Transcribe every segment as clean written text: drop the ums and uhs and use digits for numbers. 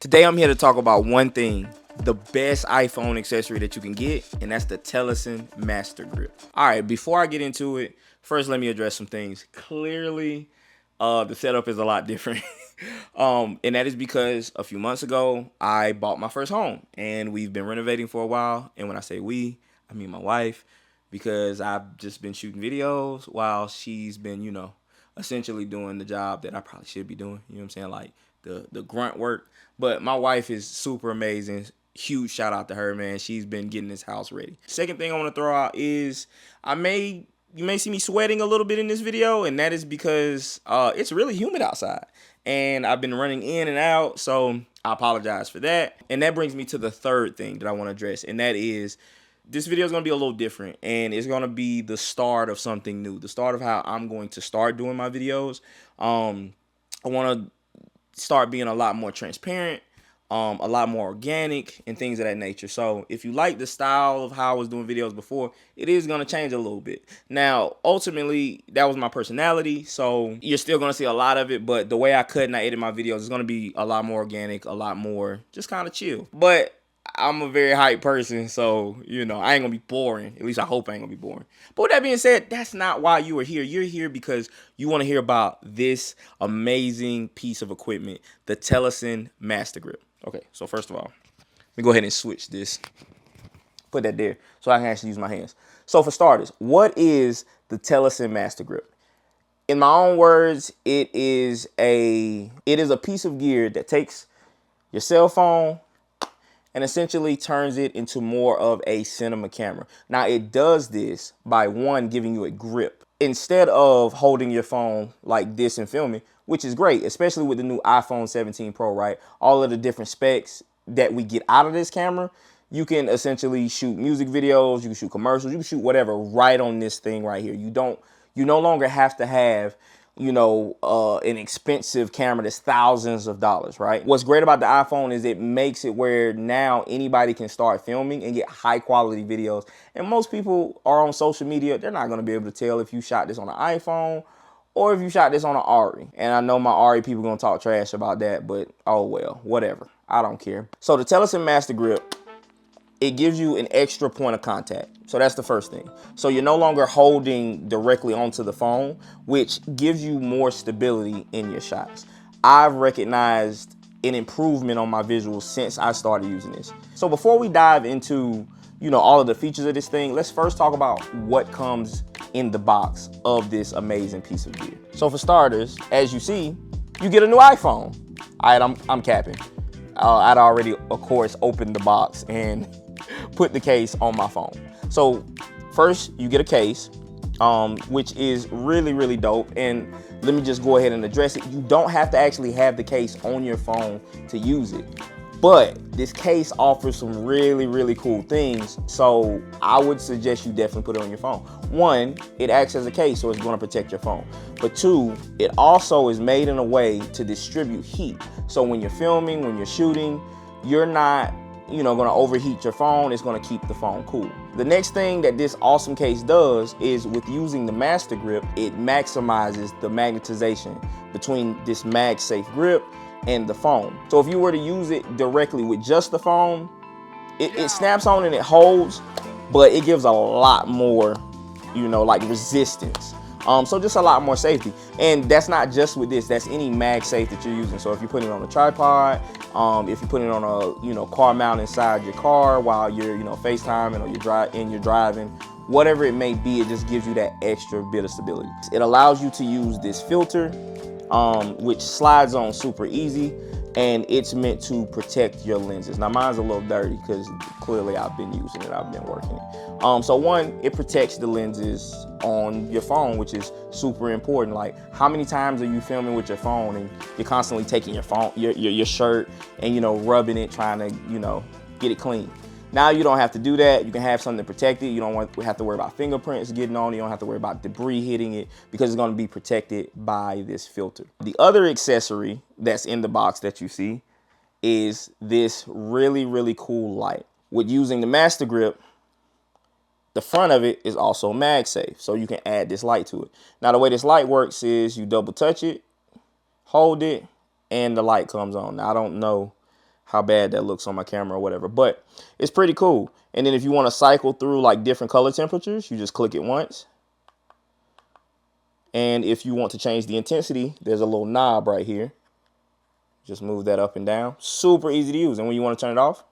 Today I'm here to talk about one thing, the best iPhone accessory that you can get, and that's the Telesin Mastergrip. All right, before I get into it, first let me address some things. Clearly, the setup is a lot different. And that is because a few months ago, I bought my first home, and we've been renovating for a while. And when I say we, I mean my wife, because I've just been shooting videos while she's been, essentially doing the job that I probably should be doing. You know what I'm saying? Like the grunt work. But my wife is super amazing. Huge shout out to her, man. She's been getting this house ready. Second thing I want to throw out is you may see me sweating a little bit in this video, and that is because it's really humid outside. And I've been running in and out, so I apologize for that. And that brings me to the third thing that I want to address, and that is this video is going to be a little different, and it's going to be the start of something new, the start of how I'm going to start doing my videos. I want to start being a lot more transparent, a lot more organic, and things of that nature. So if you like the style of how I was doing videos before, it is going to change a little bit. Now, ultimately, that was my personality, so you're still going to see a lot of it, but the way I cut and I edit my videos is going to be a lot more organic, a lot more just kind of chill. But I'm a very hype person, so, I ain't gonna be boring. At least I hope I ain't gonna be boring. But with that being said, that's not why you are here. You're here because you want to hear about this amazing piece of equipment, the Telesin Mastergrip. Okay, so first of all, let me go ahead and switch this. Put that there so I can actually use my hands. So for starters, what is the Telesin Mastergrip? In my own words, it is a piece of gear that takes your cell phone and essentially turns it into more of a cinema camera. Now, it does this by, one, giving you a grip. Instead of holding your phone like this and filming, which is great, especially with the new iPhone 17 Pro, right? All of the different specs that we get out of this camera, you can essentially shoot music videos, you can shoot commercials, you can shoot whatever right on this thing right here. You no longer have to have an expensive camera that's thousands of dollars, right? What's great about the iPhone is it makes it where now anybody can start filming and get high quality videos. And most people are on social media. They're not going to be able to tell if you shot this on an iPhone or if you shot this on an Ari. And I know my Ari people going to talk trash about that, but oh well, whatever. I don't care. So the Telesin Mastergrip, it gives you an extra point of contact. So that's the first thing. So you're no longer holding directly onto the phone, which gives you more stability in your shots. I've recognized an improvement on my visuals since I started using this. So before we dive into, all of the features of this thing, let's first talk about what comes in the box of this amazing piece of gear. So for starters, as you see, you get a new iPhone. All right, I'm capping. I'd already, of course, opened the box and put the case on my phone. So first you get a case, which is really, really dope. And let me just go ahead and address it. You don't have to actually have the case on your phone to use it. But this case offers some really, really cool things. So I would suggest you definitely put it on your phone. One, it acts as a case, so it's going to protect your phone. But two, it also is made in a way to distribute heat. So when you're filming, when you're shooting, you're not going to overheat your phone. It's going to keep the phone cool. The next thing that this awesome case does is, with using the Mastergrip, it maximizes the magnetization between this MagSafe grip and the phone. So if you were to use it directly with just the phone, it snaps on and it holds, but it gives a lot more, like resistance. So just a lot more safety. And that's not just with this, that's any MagSafe that you're using. So if you're putting it on a tripod, if you're putting it on a, car mount inside your car while you're, FaceTiming or you're driving, whatever it may be, it just gives you that extra bit of stability. It allows you to use this filter, which slides on super easy, and it's meant to protect your lenses. Now mine's a little dirty because clearly I've been using it, I've been working it. So one, it protects the lenses on your phone, which is super important. Like, how many times are you filming with your phone and you're constantly taking your phone, your shirt, and rubbing it, trying to get it clean? Now you don't have to do that. You can have something to protect it. You don't have to worry about fingerprints getting on it. You don't have to worry about debris hitting it because it's going to be protected by this filter. The other accessory that's in the box that you see is this really, really cool light. With using the Mastergrip, the front of it is also MagSafe, so you can add this light to it. Now the way this light works is you double touch it, hold it, and the light comes on. Now I don't know how bad that looks on my camera or whatever, but it's pretty cool. And then if you want to cycle through like different color temperatures, you just click it once. And if you want to change the intensity, there's a little knob right here. Just move that up and down. Super easy to use. And when you want to turn it off,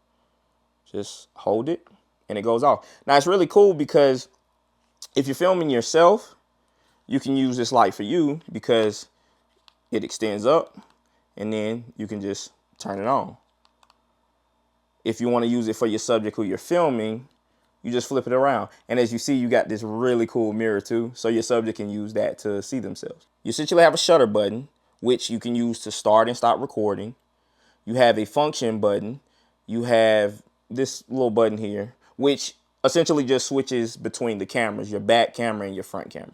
just hold it and it goes off. Now it's really cool because if you're filming yourself, you can use this light for you because it extends up and then you can just turn it on. If you want to use it for your subject who you're filming, you just flip it around. And as you see, you got this really cool mirror too, so your subject can use that to see themselves. You essentially have a shutter button, which you can use to start and stop recording. You have a function button. You have this little button here, which essentially just switches between the cameras, your back camera and your front camera.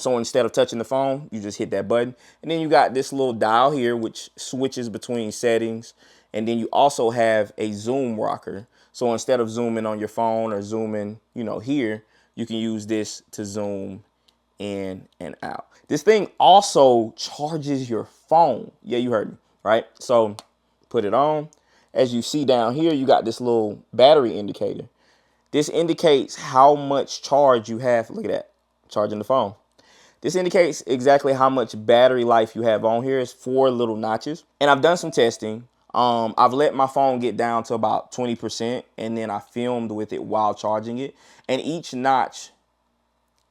So instead of touching the phone, you just hit that button. And then you got this little dial here, which switches between settings. And then you also have a zoom rocker. So instead of zooming on your phone or zooming, here, you can use this to zoom in and out. This thing also charges your phone. Yeah, you heard me, right? So put it on. As you see down here, you got this little battery indicator. This indicates how much charge you have. Look at that, charging the phone. This indicates exactly how much battery life you have on here. It's 4 little notches. And I've done some testing. I've let my phone get down to about 20%, and then I filmed with it while charging it. And each notch,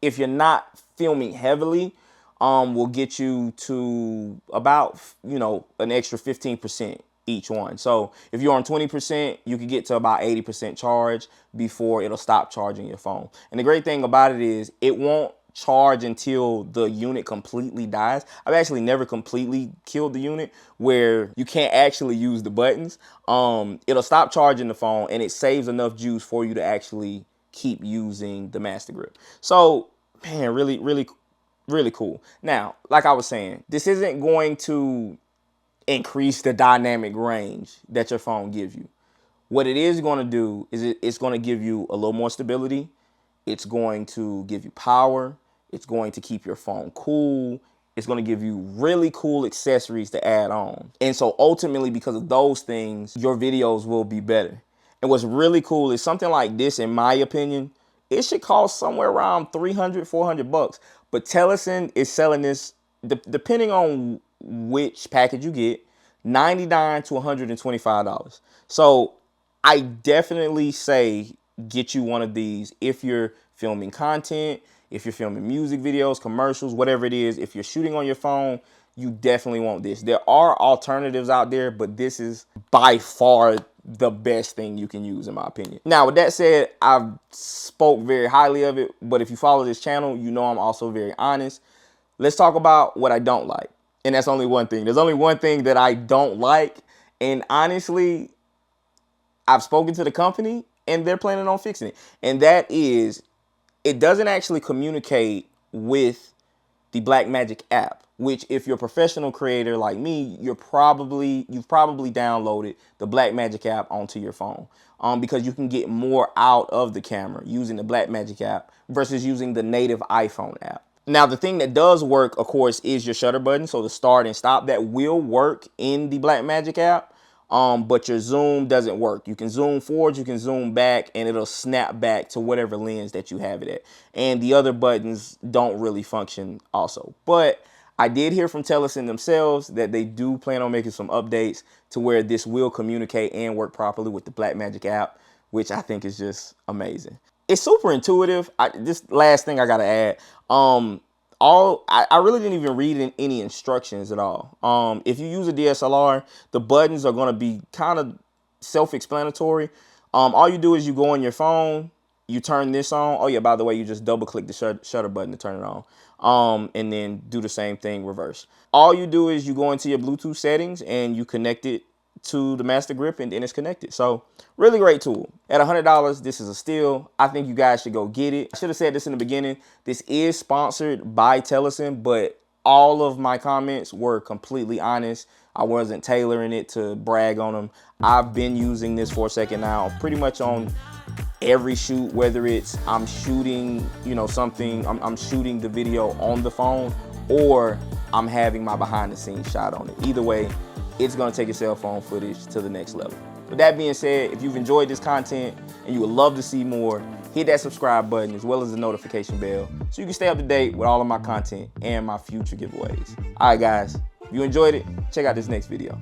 if you're not filming heavily, will get you to about, an extra 15% each one. So if you're on 20%, you can get to about 80% charge before it'll stop charging your phone. And the great thing about it is it won't charge until the unit completely dies. I've actually never completely killed the unit where you can't actually use the buttons. It'll stop charging the phone and it saves enough juice for you to actually keep using the Mastergrip. So, man, really, really, really cool. Now, like I was saying, this isn't going to increase the dynamic range that your phone gives you. What it is going to do is it's going to give you a little more stability. It's going to give you power. It's going to keep your phone cool. It's going to give you really cool accessories to add on. And so ultimately, because of those things, your videos will be better. And what's really cool is something like this, in my opinion, it should cost somewhere around $300, $400. But Telesin is selling this, depending on which package you get, $99 to $125. So I definitely say get you one of these if you're filming content, if you're filming music videos, commercials, whatever it is. If you're shooting on your phone, you definitely want this. There are alternatives out there, but this is by far the best thing you can use, in my opinion. Now, with that said, I've spoke very highly of it, but if you follow this channel, you know I'm also very honest. Let's talk about what I don't like. And that's only one thing. There's only one thing that I don't like. And honestly, I've spoken to the company and they're planning on fixing it. And that is, it doesn't actually communicate with the Blackmagic app, which if you're a professional creator like me, you've probably downloaded the Blackmagic app onto your phone because you can get more out of the camera using the Blackmagic app versus using the native iPhone app. Now, the thing that does work, of course, is your shutter button. So the start and stop, that will work in the Blackmagic app. But your zoom doesn't work. You can zoom forward, you can zoom back, and it'll snap back to whatever lens that you have it at. And the other buttons don't really function also. But I did hear from Telesin themselves that they do plan on making some updates to where this will communicate and work properly with the Blackmagic app, which I think is just amazing. It's super intuitive. This last thing I gotta add. I really didn't even read any instructions at all. If you use a DSLR, the buttons are going to be kind of self-explanatory. All you do is you go on your phone, you turn this on. Oh yeah, by the way, you just double click the shutter button to turn it on. And then do the same thing reverse. All you do is you go into your Bluetooth settings and you connect it to the Mastergrip and then it's connected. So really great tool. At $100, this is a steal. I think you guys should go get it. I should have said this in the beginning. This is sponsored by Telesin, but all of my comments were completely honest. I wasn't tailoring it to brag on them. I've been using this for a second now, pretty much on every shoot, whether it's I'm shooting, something, I'm shooting the video on the phone or I'm having my behind the scenes shot on it. Either way, it's gonna take your cell phone footage to the next level. With that being said, if you've enjoyed this content and you would love to see more, hit that subscribe button as well as the notification bell so you can stay up to date with all of my content and my future giveaways. All right, guys, if you enjoyed it, check out this next video.